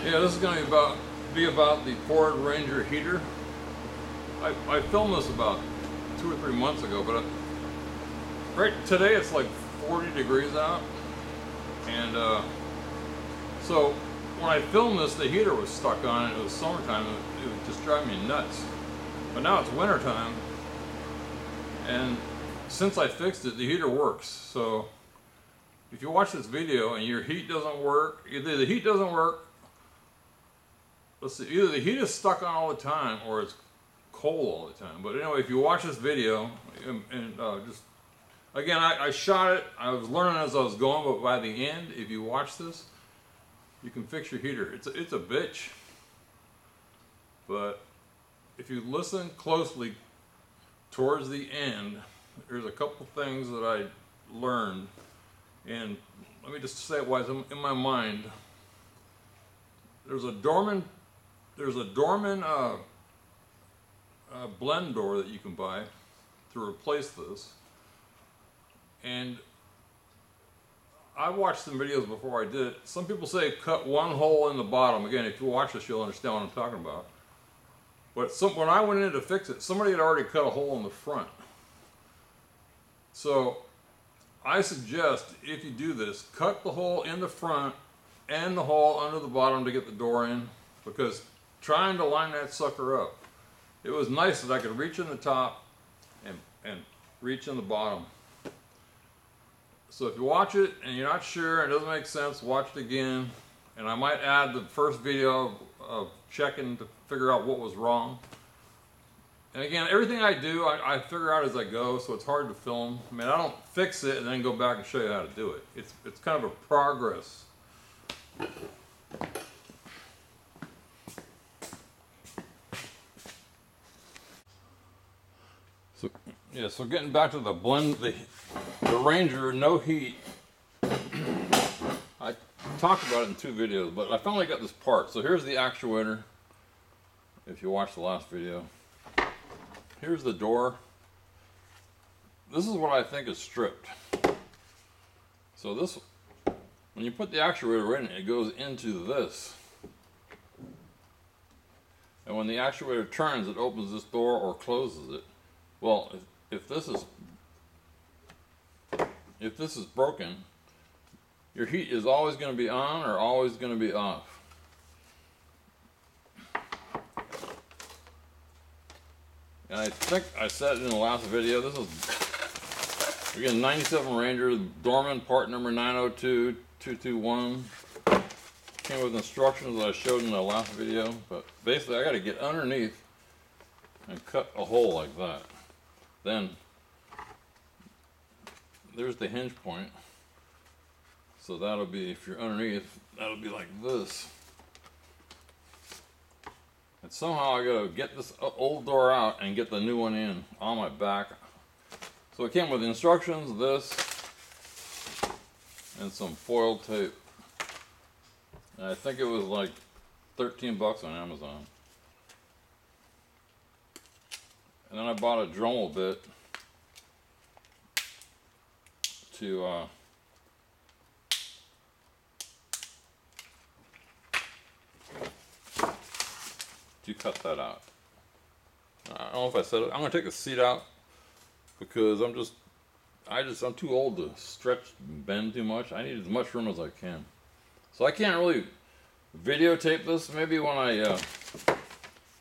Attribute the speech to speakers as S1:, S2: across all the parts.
S1: Yeah, this is going to be about the Ford Ranger heater. I filmed this about 2 or 3 months ago, but right today it's like 40 degrees out, and so when I filmed this, the heater was stuck on, and it was summertime, and it was just driving me nuts. But now it's wintertime, and since I fixed it, the heater works. So if you watch this video and your heat doesn't work, either the heat doesn't work, let's see, either the heat is stuck on all the time or it's cold all the time. But anyway, if you watch this video, and just, again, I shot it, I was learning as I was going, but by the end, if you watch this, you can fix your heater. It's a bitch. But if you listen closely towards the end, there's a couple things that I learned, and let me just say it while it's in my mind. There's a Dorman blend door that you can buy to replace this, and I watched some videos before I did it. Some people say cut one hole in the bottom. Again, if you watch this, you'll understand what I'm talking about. But when I went in to fix it, somebody had already cut a hole in the front. So I suggest, if you do this, cut the hole in the front and the hole under the bottom to get the door in, because trying to line that sucker up, it was nice that I could reach in the top and reach in the bottom. So if you watch it and you're not sure, it doesn't make sense, watch it again. And I might add the first video of checking to figure out what was wrong. And again, everything I do, I figure out as I go, so it's hard to film. I mean, I don't fix it and then go back and show you how to do it. It's kind of a progress. So yeah, so getting back to the blend, the Ranger no heat. I talked about it in 2 videos, but I finally got this part. So here's the actuator. If you watched the last video, here's the door. This is what I think is stripped. So this, when you put the actuator in, it goes into this. And when the actuator turns, it opens this door or closes it. Well, if this is broken, your heat is always going to be on or always going to be off. And I think I said it in the last video, this is, again, 97 Ranger, Dorman part number 902221. Came with instructions that I showed in the last video, but basically I got to get underneath and cut a hole like that. Then there's the hinge point. So that'll be, if you're underneath, that'll be like this. And somehow I gotta get this old door out and get the new one in on my back. So it came with instructions, this, and some foil tape. And I think it was like 13 bucks on Amazon. And then I bought a Dremel bit to cut that out. I don't know if I said it. I'm gonna take the seat out because I'm too old to stretch and bend too much. I need as much room as I can. So I can't really videotape this. Maybe when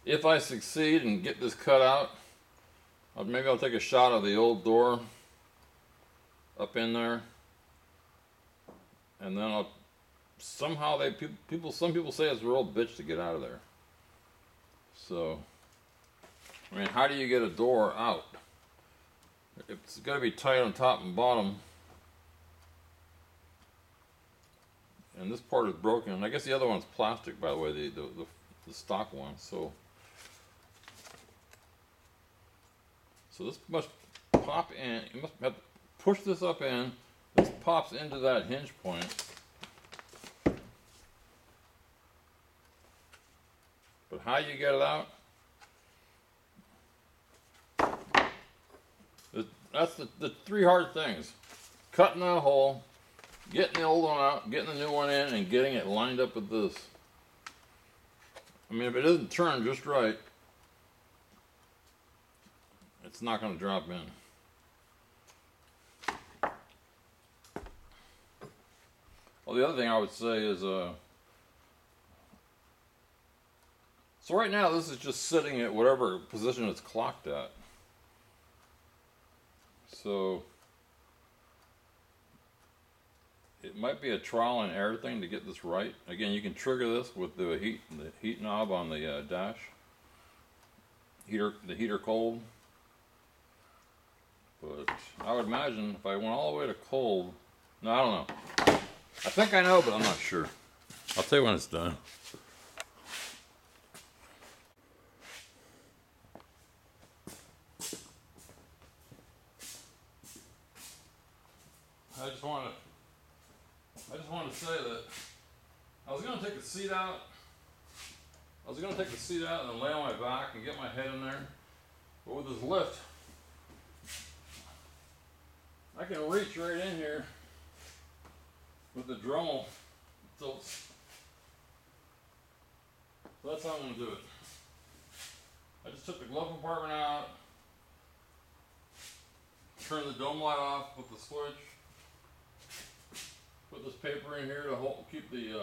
S1: if I succeed and get this cut out, maybe I'll take a shot of the old door up in there, and then I'll somehow some people say it's a real bitch to get out of there. So, I mean, how do you get a door out? It's got to be tight on top and bottom, and this part is broken. I guess the other one's plastic, by the way, the stock one. So this must pop in. You must have to push this up in. This pops into that hinge point. But how you get it out? That's the 3 hard things. Cutting that hole, getting the old one out, getting the new one in, and getting it lined up with this. I mean, if it isn't turned just right, it's not going to drop in. Well, the other thing I would say is, so right now this is just sitting at whatever position it's clocked at. So it might be a trial and error thing to get this right. Again, you can trigger this with the heat knob on the dash. The heater cold. But I would imagine if I went all the way to cold, no, I don't know. I think I know, but I'm not sure. I'll tell you when it's done. I just want to say that I was going to take the seat out. I was going to take the seat out and then lay on my back and get my head in there. But with this lift, I can reach right in here with the Dremel. So that's how I'm going to do it. I just took the glove compartment out, turned the dome light off with the switch, put this paper in here to keep the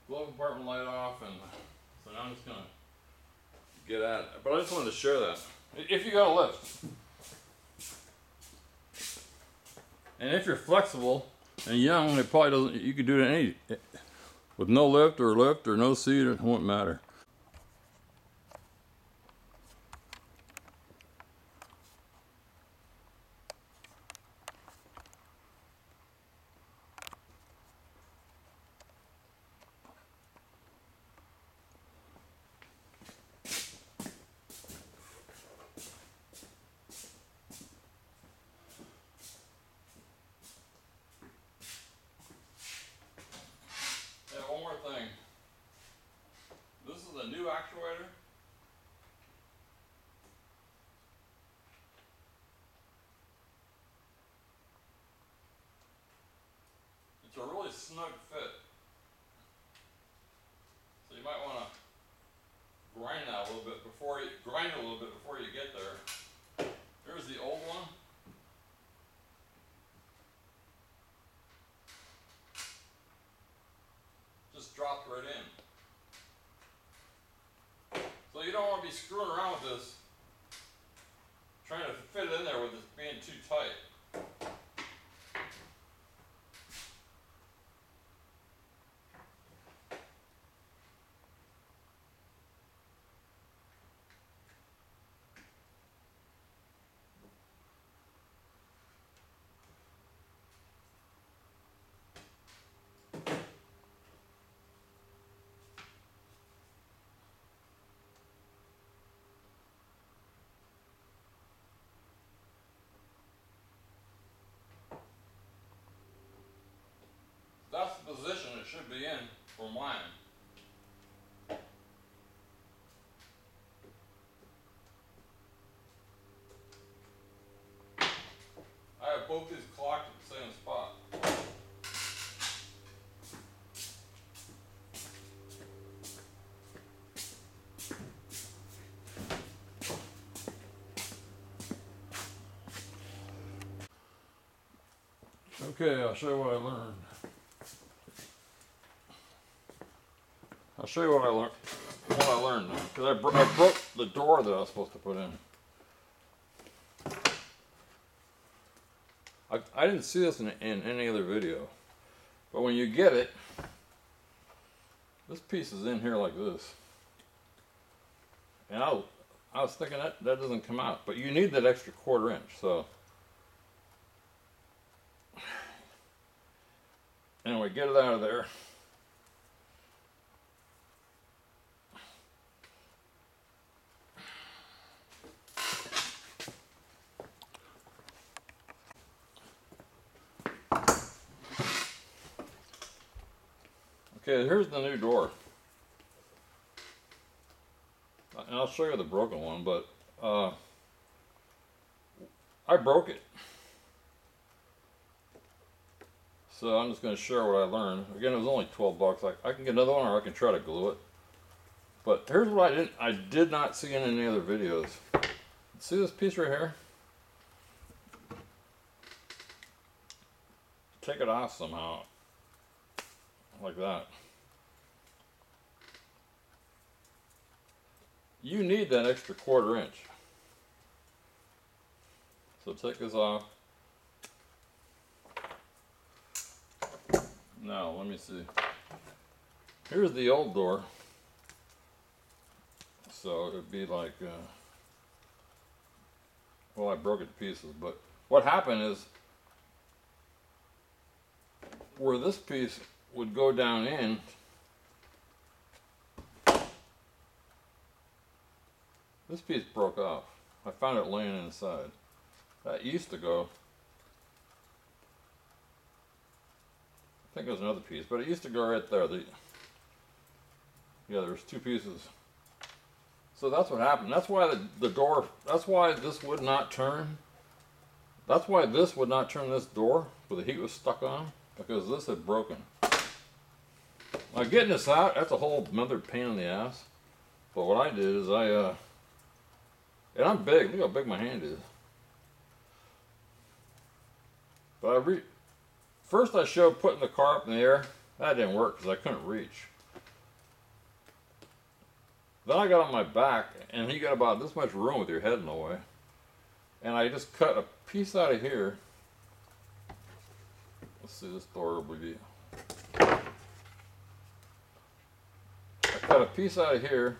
S1: glove compartment light off, and so now I'm just going to get at it. But I just wanted to share that. If you got a lift, and if you're flexible and young, it probably doesn't. You could do it any with no lift or no seat. It won't matter. One more thing. This is a new actuator. It's a really snug fit. So you might want to grind it a little bit before you get there. Here's the old one. Just dropped right in. So you don't want to be screwing around with this, trying to fit it in there with it being too tight. That's the position it should be in for mine. I have both these clocked at the same spot. Okay, I'll show you what I learned. I'll show you what I learned. Because I broke the door that I was supposed to put in. I didn't see this in any other video. But when you get it, this piece is in here like this. And I was thinking that doesn't come out. But you need that extra 1/4 inch. So anyway, get it out of there. Okay, here's the new door. And I'll show you the broken one, but I broke it. So I'm just going to share what I learned. Again, it was only $12. I can get another one, or I can try to glue it. But here's what I did not see in any other videos. See this piece right here? Take it off somehow. Like that. You need that extra 1/4 inch. So take this off. Now, let me see. Here's the old door. So it would be like, well, I broke it to pieces, but what happened is where this piece would go down in, this piece broke off. I found it laying inside. That used to go, I think it was another piece, but it used to go right there. Yeah, there's 2 pieces. So that's what happened. That's why the door, that's why this would not turn. That's why this would not turn this door, where the heat was stuck on, because this had broken. Now getting this out, that's a whole another pain in the ass. But what I did is and I'm big, look how big my hand is. But first I showed putting the car up in the air. That didn't work because I couldn't reach. Then I got on my back, and you got about this much room with your head in the way. And I just cut a piece out of here. Let's see, this door will be. I cut a piece out of here,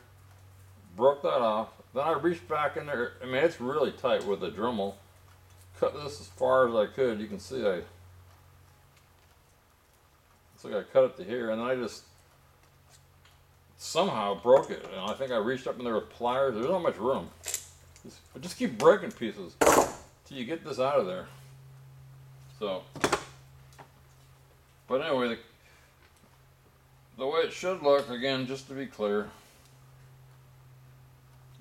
S1: broke that off. Then I reached back in there. I mean, it's really tight with the Dremel. Cut this as far as I could. You can see it's like I cut it to here, and then I just somehow broke it. And I think I reached up in there with pliers. There's not much room. Just keep breaking pieces till you get this out of there. So, but anyway, the way it should look, again, just to be clear,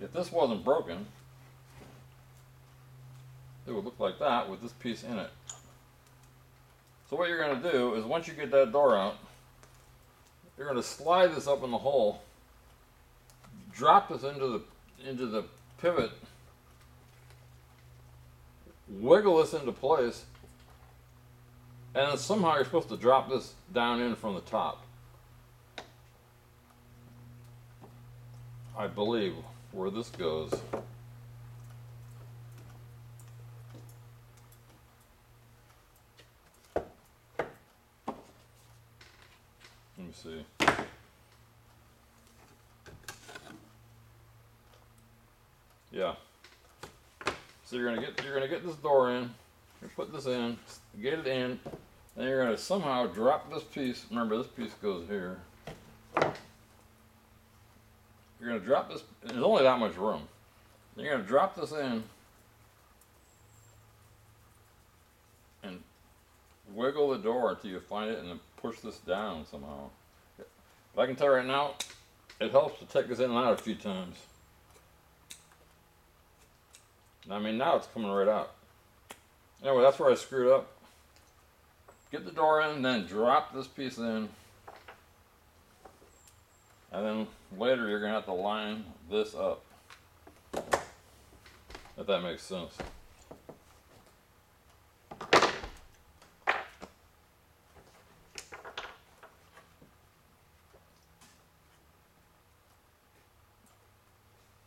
S1: if this wasn't broken, it would look like that with this piece in it. So what you're going to do is once you get that door out, you're going to slide this up in the hole, drop this into the pivot, wiggle this into place, and then somehow you're supposed to drop this down in from the top. I believe where this goes. Let me see. Yeah. So you're gonna get this door in. You put this in, get it in, then you're gonna somehow drop this piece. Remember, this piece goes here. You're gonna drop this. There's only that much room. You're gonna drop this in and wiggle the door until you find it, and then push this down somehow. But I can tell you right now, it helps to take this in and out a few times. I mean, now it's coming right out. Anyway, that's where I screwed up. Get the door in, then drop this piece in. And then later you're going to have to line this up. If that makes sense.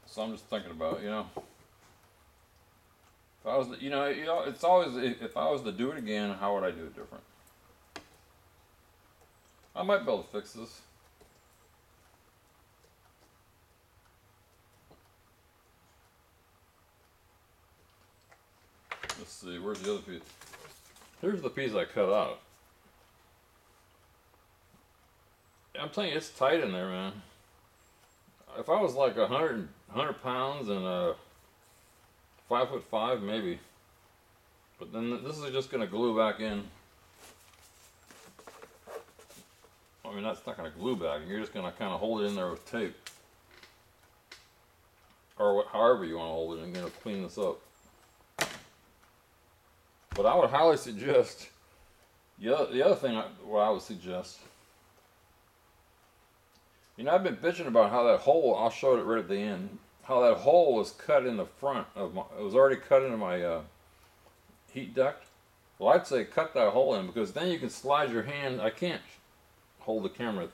S1: So I'm just thinking about, if I was, it's always, if I was to do it again, how would I do it different? I might be able to fix this. Let's see, where's the other piece? Here's the piece I cut out. I'm telling you, it's tight in there, man. If I was like 100 pounds and 5'5", maybe. But then this is just gonna glue back in. I mean, that's not gonna glue back. You're just gonna kind of hold it in there with tape, or however you want to hold it, and clean this up. But I would highly suggest. The other thing, what I would suggest You know, I've been bitching about how that hole, I'll show it right at the end, how that hole was cut in the front of my, it was already cut into my heat duct. Well, I'd say cut that hole in, because then you can slide your hand, I can't hold the camera,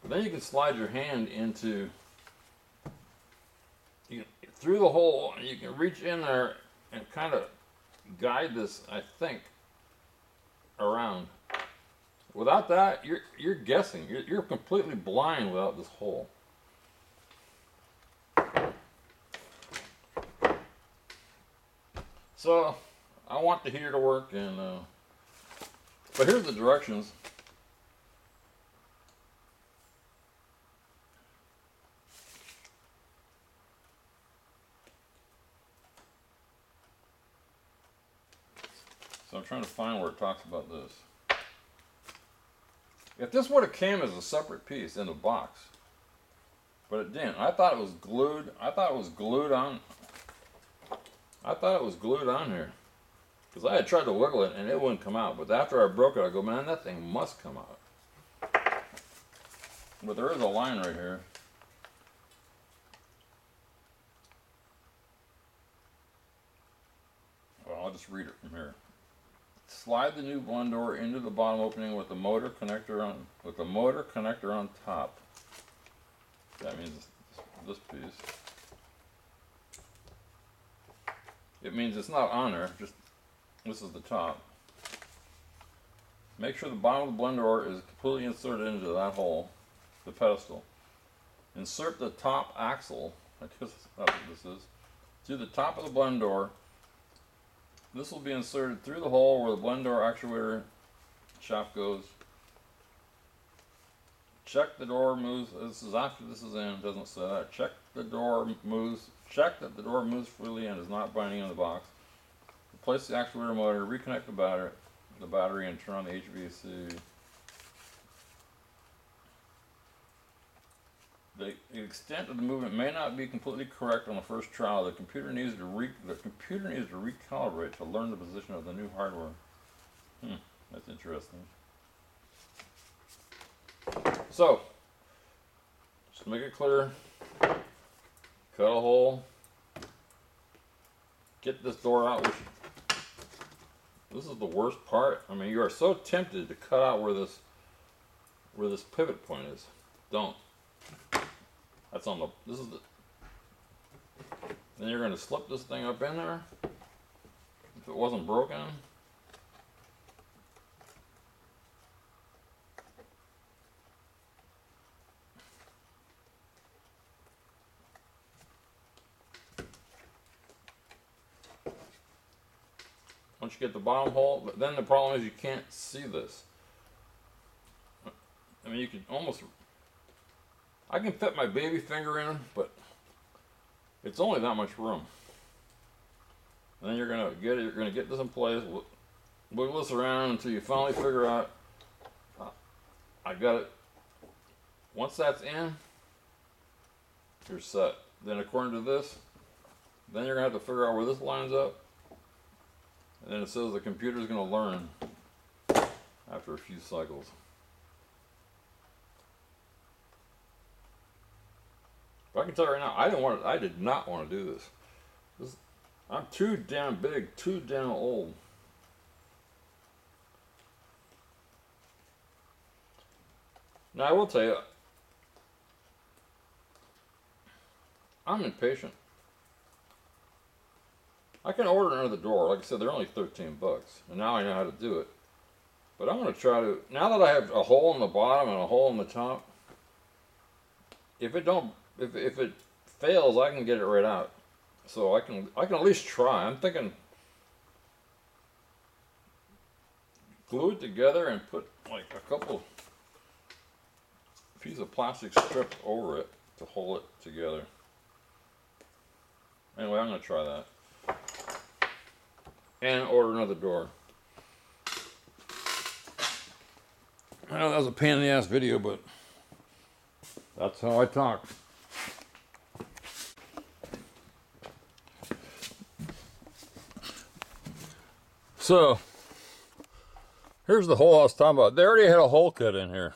S1: but then you can slide your hand into, through the hole, and you can reach in there and kind of guide this, I think, around. Without that, you're guessing. You're completely blind without this hole. So I want the heater to work, and but here's the directions. So I'm trying to find where it talks about this. If this would have came as a separate piece in the box, but it didn't. I thought it was glued. I thought it was glued on. I thought it was glued on here, because I had tried to wiggle it and it wouldn't come out. But after I broke it, I go, man, that thing must come out. But there is a line right here. Well, I'll just read it from here. Slide the new blend door into the bottom opening with the motor connector on top. That means this piece. It means it's not on there, just this is the top. Make sure the bottom of the blend door is completely inserted into that hole, the pedestal. Insert the top axle, I guess that's what this is, through the top of the blend door. This will be inserted through the hole where the blend door actuator shaft goes. Check the door moves. This is after this is in. It doesn't say that. Check the door moves. Check that the door moves freely and is not binding on the box. Replace the actuator motor. Reconnect the battery, and turn on the HVAC. The extent of the movement may not be completely correct on the first trial. The computer needs to recalibrate to learn the position of the new hardware. That's interesting. So, just to make it clear, cut a hole, get this door out. This is the worst part. I mean, you are so tempted to cut out where this pivot point is. Don't. That's on the, this is the, then you're going to slip this thing up in there, if it wasn't broken. Once you get the bottom hole, but then the problem is you can't see this. I mean, you can almost, I can fit my baby finger in, but it's only that much room. And then you're gonna get this in place, wiggle this around until you finally figure out, I got it. Once that's in, you're set. Then according to this, then you're gonna have to figure out where this lines up. And then it says the computer's gonna learn after a few cycles. But I can tell you right now, I did not want to do this. I'm too damn big, too damn old. Now I will tell you, I'm impatient. I can order another door. Like I said, they're only 13 bucks. And now I know how to do it. But I'm going to try to, now that I have a hole in the bottom and a hole in the top, if it fails, I can get it right out. So I can at least try. I'm thinking glue it together and put like a couple pieces of plastic strip over it to hold it together. Anyway, I'm going to try that. And order another door. I know that was a pain in the ass video, but that's how I talk. So, here's the hole I was talking about. They already had a hole cut in here.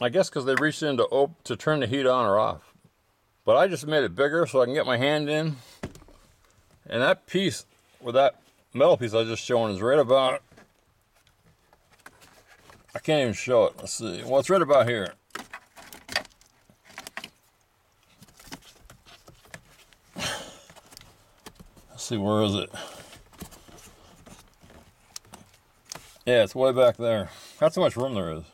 S1: I guess because they reached in to turn the heat on or off. But I just made it bigger so I can get my hand in. And that piece, where that metal piece I was just showing, is right about, I can't even show it. Let's see. Well, it's right about here. Let's see, where is it? Yeah, it's way back there. That's how much room there is.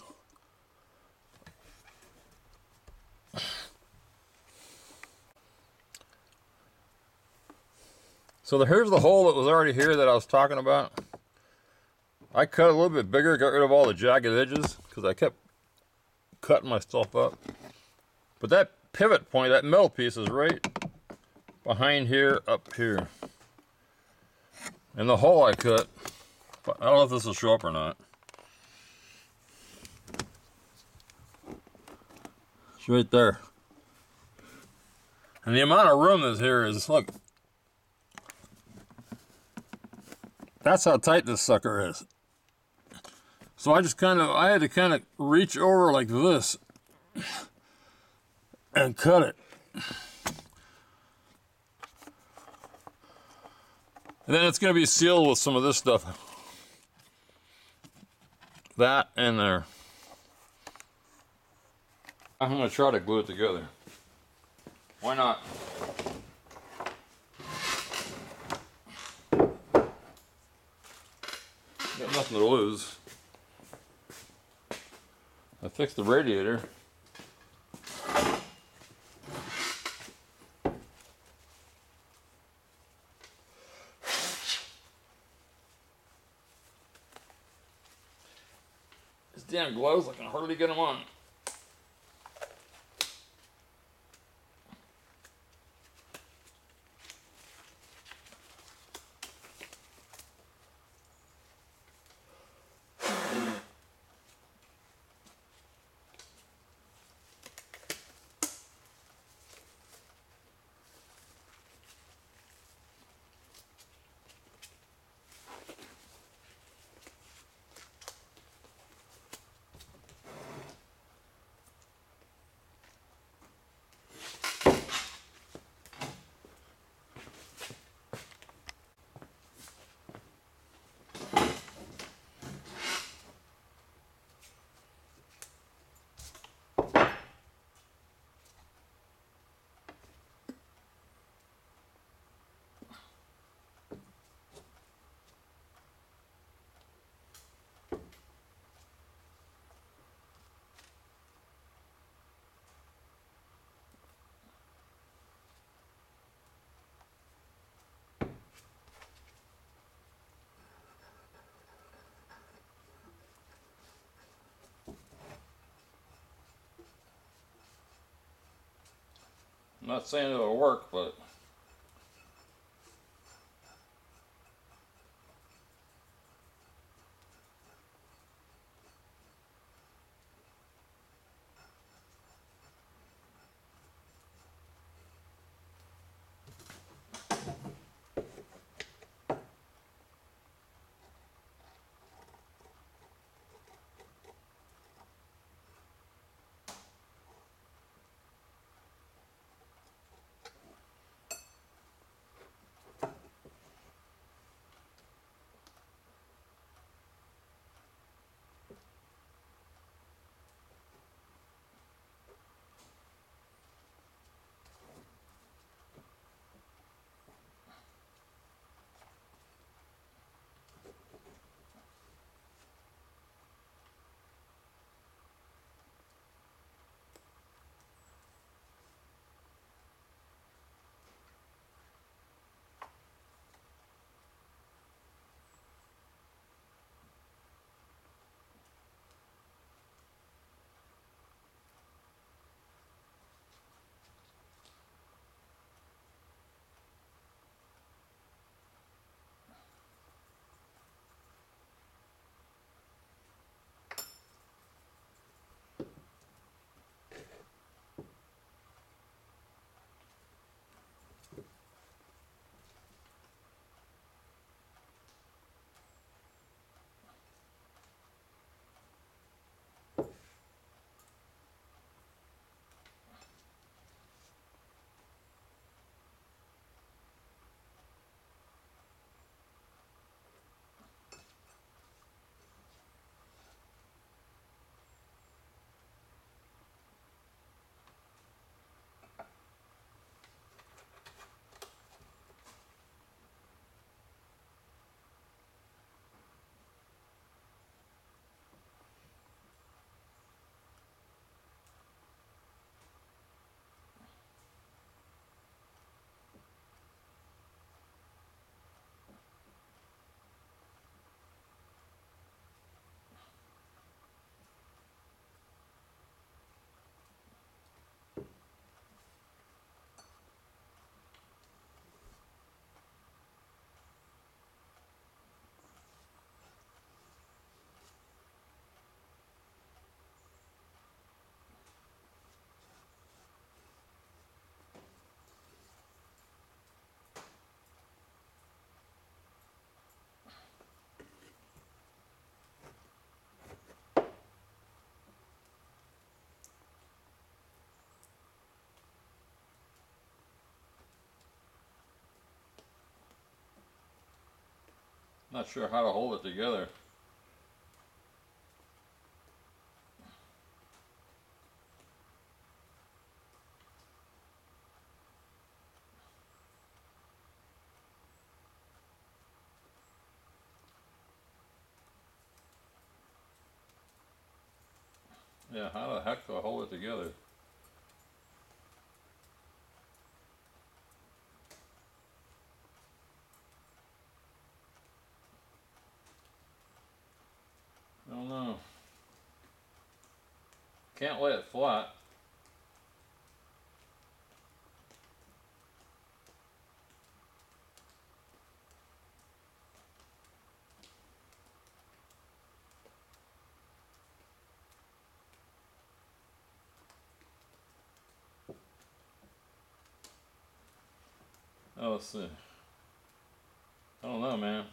S1: So here's the hole that was already here that I was talking about. I cut it a little bit bigger, got rid of all the jagged edges, because I kept cutting myself up. But that pivot point, that metal piece, is right behind here, up here. And the hole I cut, I don't know if this will show up or not. It's right there. And the amount of room that's here is, look, that's how tight this sucker is. So I had to kind of reach over like this and cut it. And then it's going to be sealed with some of this stuff. That and there. I'm going to try to glue it together. Why not? Got nothing to lose. I fixed the radiator. These damn gloves, I can hardly get them on. I'm not saying it'll work, but Not sure how to hold it together. Yeah, how the heck do I hold it together? I don't know. Can't lay it flat. Oh, let's see. I don't know, man.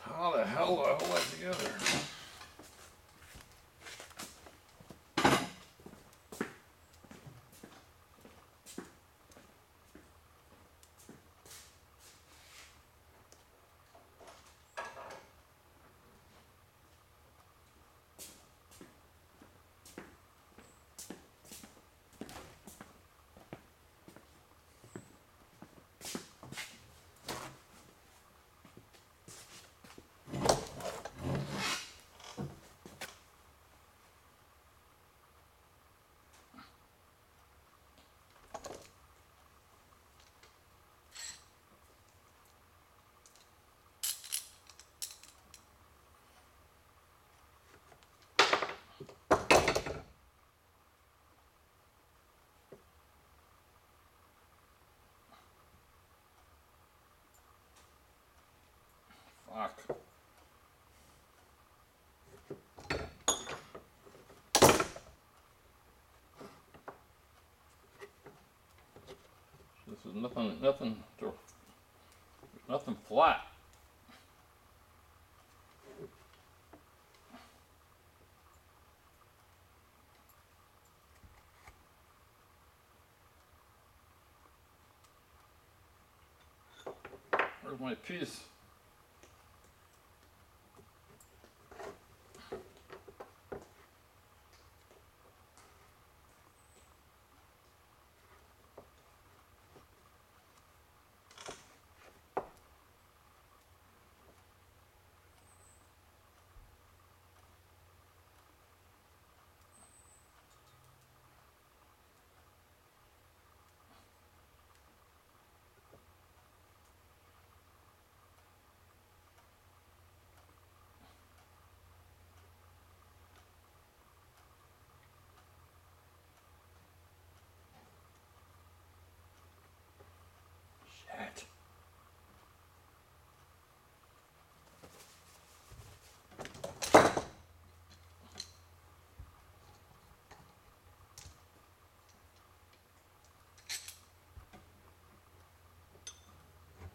S1: How the hell do I hold that together? Fuck. This is nothing flat. Where's my piece? Shit.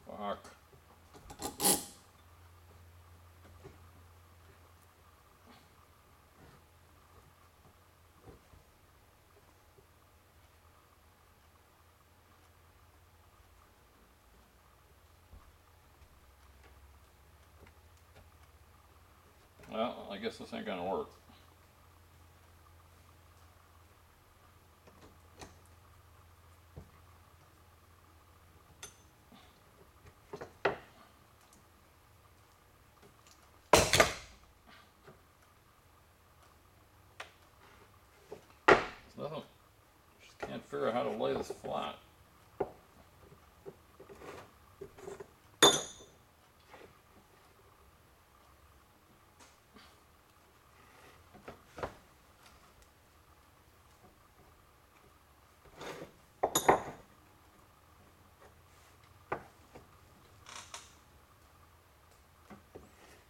S1: Fuck. Well, I guess this ain't gonna work. It's nothing. Just can't figure out how to lay this flat.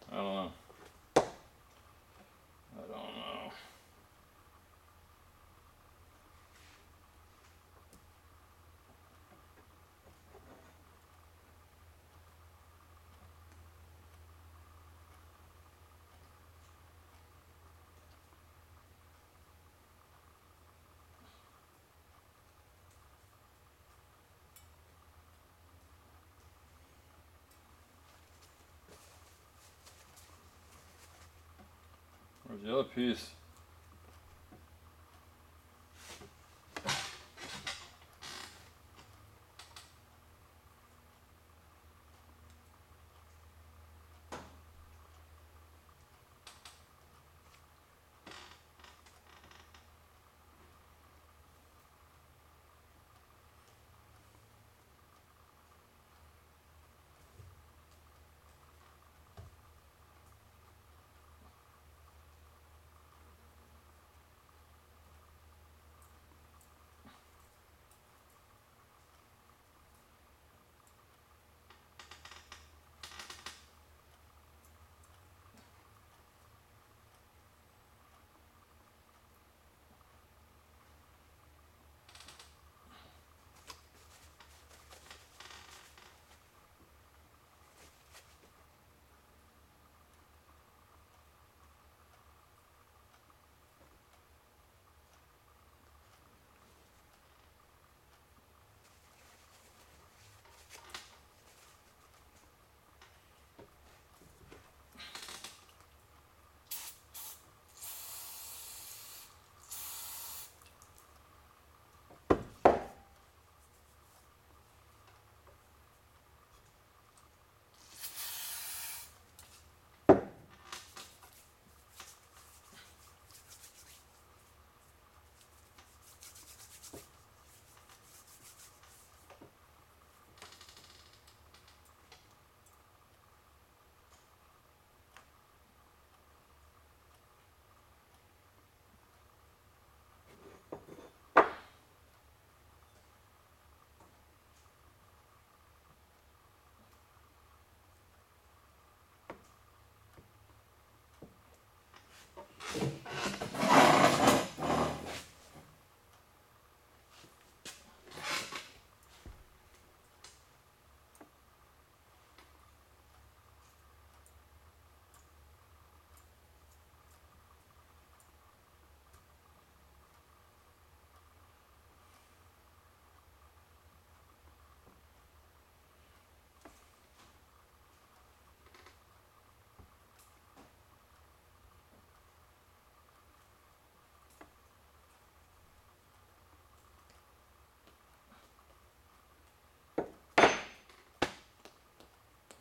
S1: I don't know. Where's the other piece?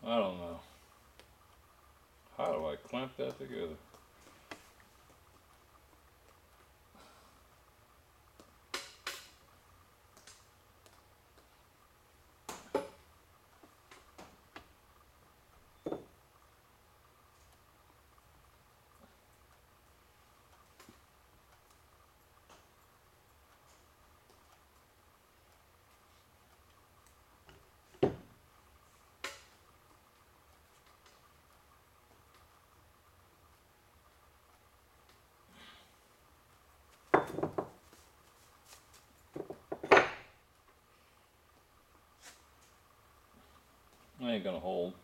S1: I don't know. How do I clamp that together? I ain't gonna hold.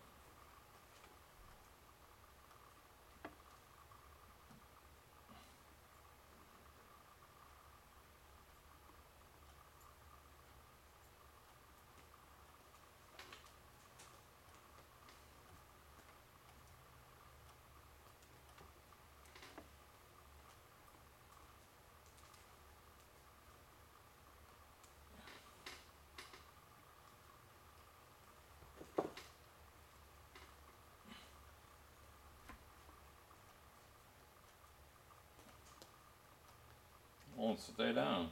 S1: Won't stay down.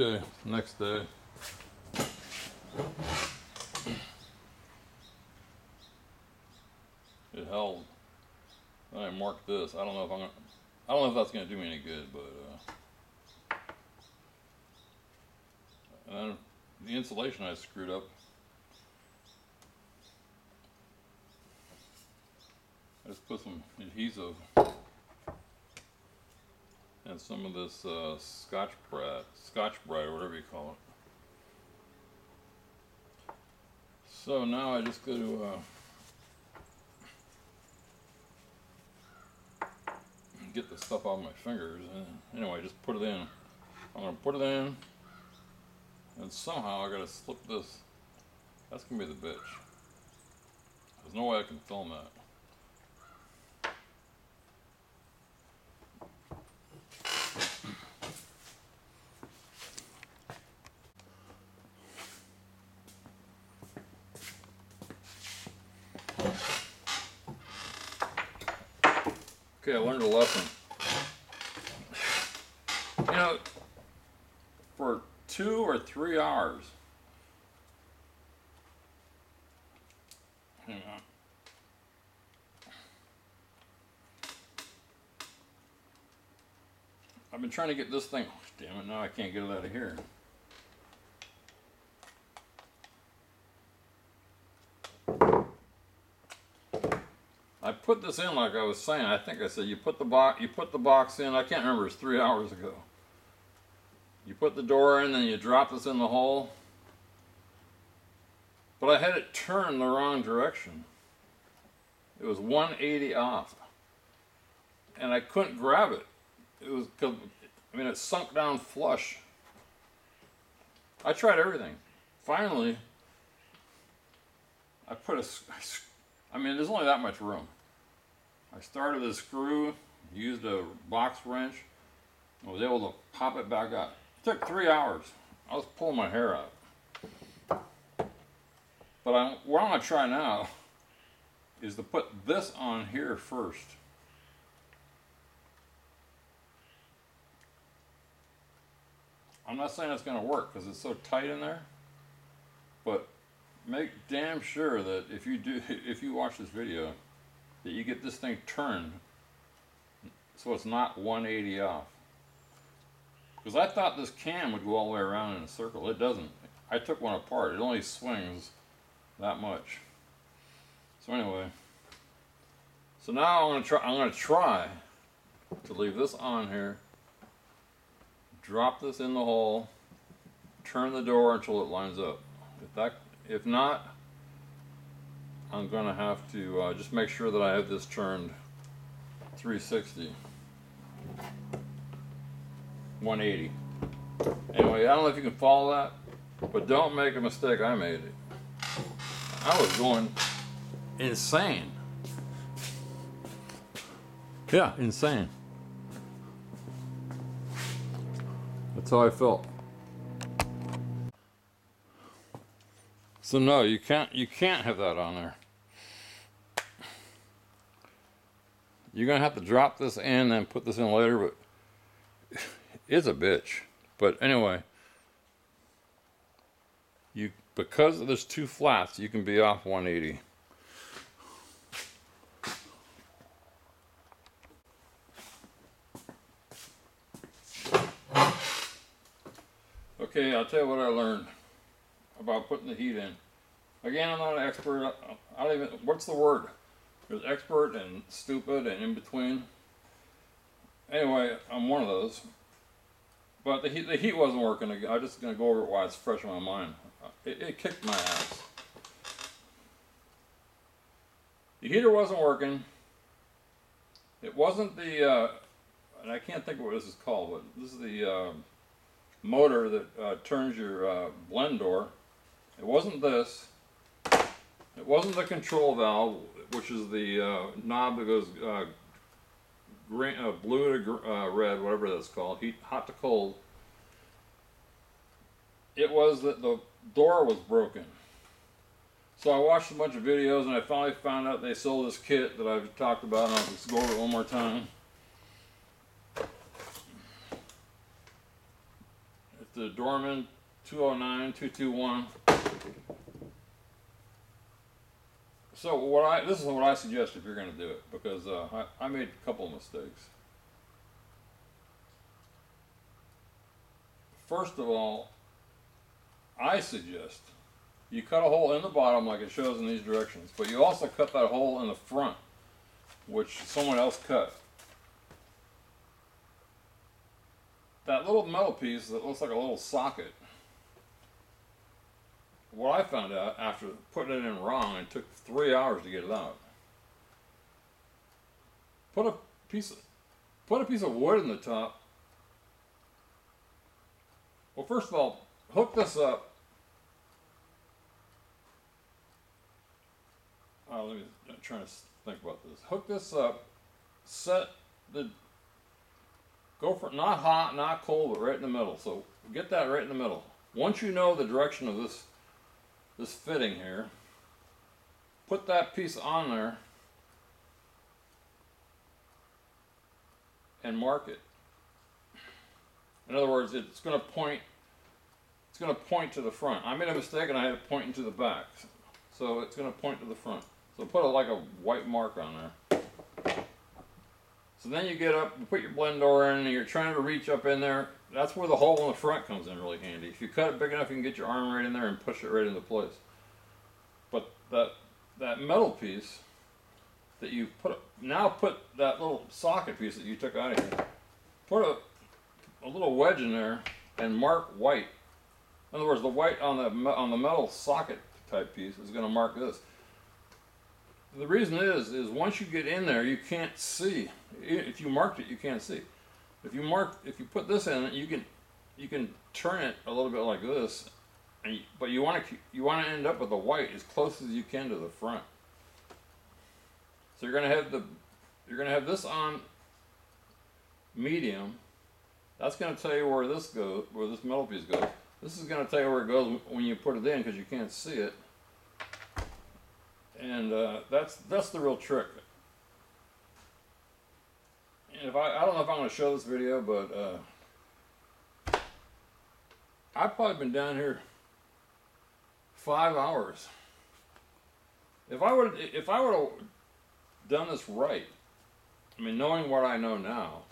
S1: Okay, next day. It held. I marked this. I don't know if that's gonna do me any good, but and then the insulation I screwed up. I just put some adhesive and some of this Scotch Brite, or whatever you call it. So now I just go to get the stuff off my fingers, and anyway, just put it in. I'm gonna put it in, and somehow I gotta slip this. That's gonna be the bitch. There's no way I can film that. Okay, I learned a lesson. You know, for 2 or 3 hours, hang on. I've been trying to get this thing, oh, damn it, now I can't get it out of here. I put this in like I was saying. I think I said you put the box in. I can't remember. It's 3 hours ago. You put the door in, then you drop this in the hole. But I had it turned the wrong direction. It was 180 off, and I couldn't grab it. It was, I mean, it sunk down flush. I tried everything. Finally, I put I mean, there's only that much room. I started a screw, used a box wrench, and was able to pop it back up. It took 3 hours. I was pulling my hair out. But what I'm going to try now is to put this on here first. I'm not saying it's going to work because it's so tight in there, but make damn sure that if you watch this video, that you get this thing turned so it's not 180 off. Because I thought this cam would go all the way around in a circle. It doesn't. I took one apart. It only swings that much. So anyway, so now I'm gonna try to leave this on here, drop this in the hole, turn the door until it lines up. If not, I'm gonna have to just make sure that I have this turned 360, 180. Anyway, I don't know if you can follow that, but don't make a mistake I made. I was going insane. Yeah, insane. That's how I felt. So no, you can't have that on there. You're gonna have to drop this in and put this in later, but it's a bitch. But anyway, because there's 2 flats, you can be off 180. Okay, I'll tell you what I learned about putting the heat in. Again, I'm not an expert. I don't even, what's the word? There's expert and stupid and in between. Anyway, I'm one of those. But the heat wasn't working. I'm just going to go over it while it's fresh in my mind. It kicked my ass. The heater wasn't working. It wasn't the, and I can't think of what this is called, but this is the motor that turns your blend door. It wasn't this. It wasn't the control valve, which is the knob that goes green, blue to red, whatever that's called, hot to cold. It was that the door was broken. So I watched a bunch of videos and I finally found out they sold this kit that I've talked about, and I'll just go over it one more time. It's the Dorman 209-221. So this is what I suggest if you're going to do it, because I made a couple of mistakes. First of all, I suggest you cut a hole in the bottom like it shows in these directions, but you also cut that hole in the front, which someone else cut. That little metal piece that looks like a little socket, what I found out after putting it in wrong, it took 3 hours to get it out. Put a piece of wood in the top. Well, first of all, hook this up. I'm trying to think about this. Hook this up. Go for not hot, not cold, but right in the middle. So get that right in the middle. Once you know the direction of this fitting here, put that piece on there and mark it. In other words, it's going to point to the front. I made a mistake and I had it pointing to the back. So it's going to point to the front. So put like a white mark on there. So then you get up, you put your blend door in, and you're trying to reach up in there. That's where the hole in the front comes in really handy. If you cut it big enough, you can get your arm right in there and push it right into place. But that metal piece that you put that little socket piece that you took out of here, put a little wedge in there and mark white. In other words, the white on the metal socket type piece is going to mark this. The reason is once you get in there, you can't see. If you marked it, you can't see. If you put this in, you can turn it a little bit like this, but you want to end up with the white as close as you can to the front. So you're going to have this on medium. That's going to tell you where this metal piece goes. This is going to tell you where it goes when you put it in, because you can't see it. And that's the real trick. And I don't know if I'm going to show this video, but I've probably been down here 5 hours. If I would have done this right, I mean, knowing what I know now,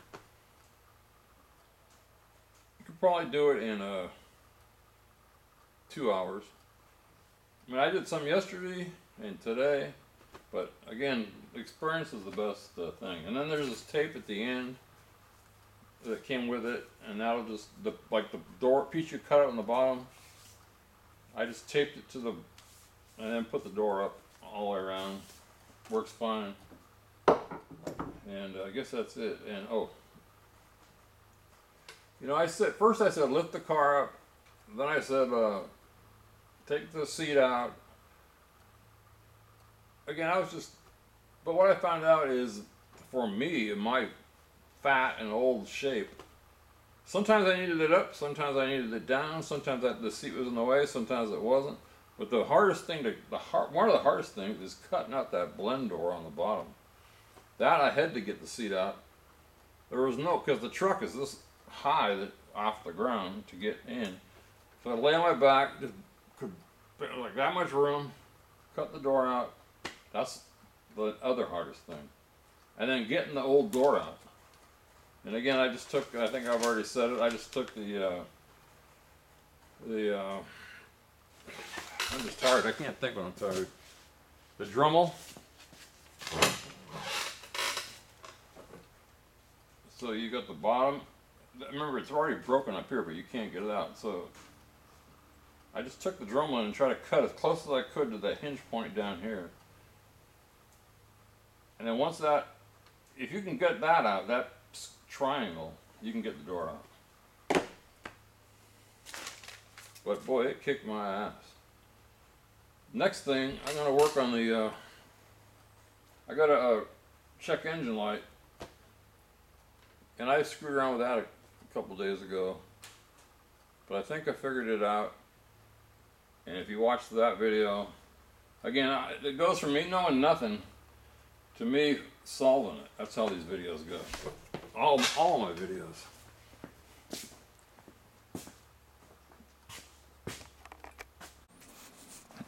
S1: you could probably do it in 2 hours. I mean, I did some yesterday and today, but again, experience is the best thing. And then there's this tape at the end that came with it, and that'll just like the door piece you cut out on the bottom. I just taped it to and then put the door up all the way around. Works fine. And I guess that's it. And you know, first I said lift the car up. Then I said take the seat out. Again, but what I found out is, for me, in my fat and old shape, sometimes I needed it up, sometimes I needed it down, sometimes the seat was in the way, sometimes it wasn't. But one of the hardest things is cutting out that blend door on the bottom. That I had to get the seat out. There was because the truck is this high off the ground to get in. So I lay on my back, just like that much room, cut the door out. That's the other hardest thing. And then getting the old door out. And again, I think I've already said it, I just took I'm just tired, I can't think when I'm tired. The Dremel. So you got the bottom. Remember, it's already broken up here, but you can't get it out. So I just took the Dremel and tried to cut as close as I could to that hinge point down here. And then if you can get that out, that triangle, you can get the door out. But boy, it kicked my ass. Next thing, I'm going to work on I got a check engine light, and I screwed around with that a couple days ago, but I think I figured it out. And if you watch that video, again, it goes from me knowing nothing to me solving it. That's how these videos go. All my videos.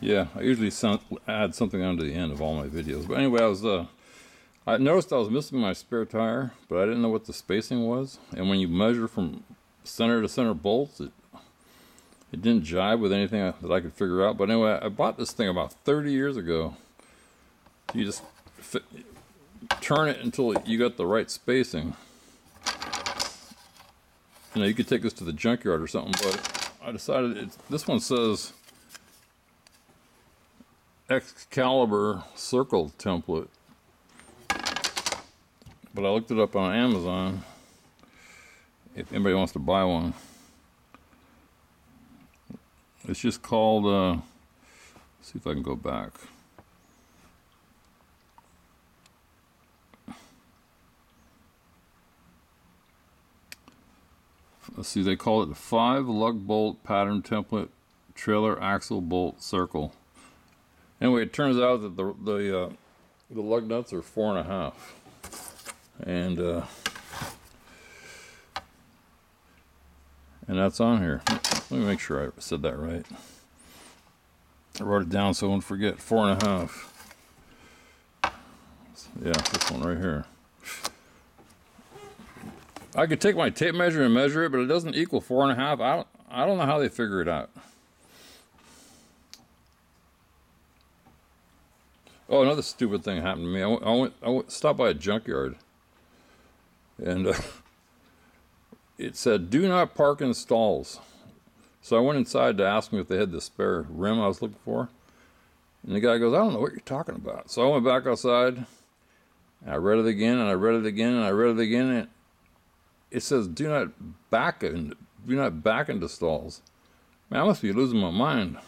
S2: Yeah, I usually add something onto the end of all my videos. But anyway, I noticed I was missing my spare tire, but I didn't know what the spacing was. And when you measure from center to center bolts, it didn't jive with anything that I could figure out. But anyway, I bought this thing about 30 years ago. You just turn it until you got the right spacing. You know, you could take this to the junkyard or something, but I decided this one says Excalibur circle template. But I looked it up on Amazon if anybody wants to buy one. It's just called, let's see if I can go back. Let's see, they call it the 5 lug bolt pattern template trailer axle bolt circle. Anyway, it turns out that the lug nuts are 4.5, and that's on here. Let me make sure I said that right. I wrote it down so I won't forget. 4.5. Yeah, this one right here. I could take my tape measure and measure it, but it doesn't equal 4.5. I don't know how they figure it out. Oh, another stupid thing happened to me. I went stopped by a junkyard, and it said, "Do not park in stalls." So I went inside to ask them if they had the spare rim I was looking for, and the guy goes, "I don't know what you're talking about." So I went back outside, and I read it again, and I read it again, and I read it again, and it says, "Do not back into stalls." Man, I must be losing my mind.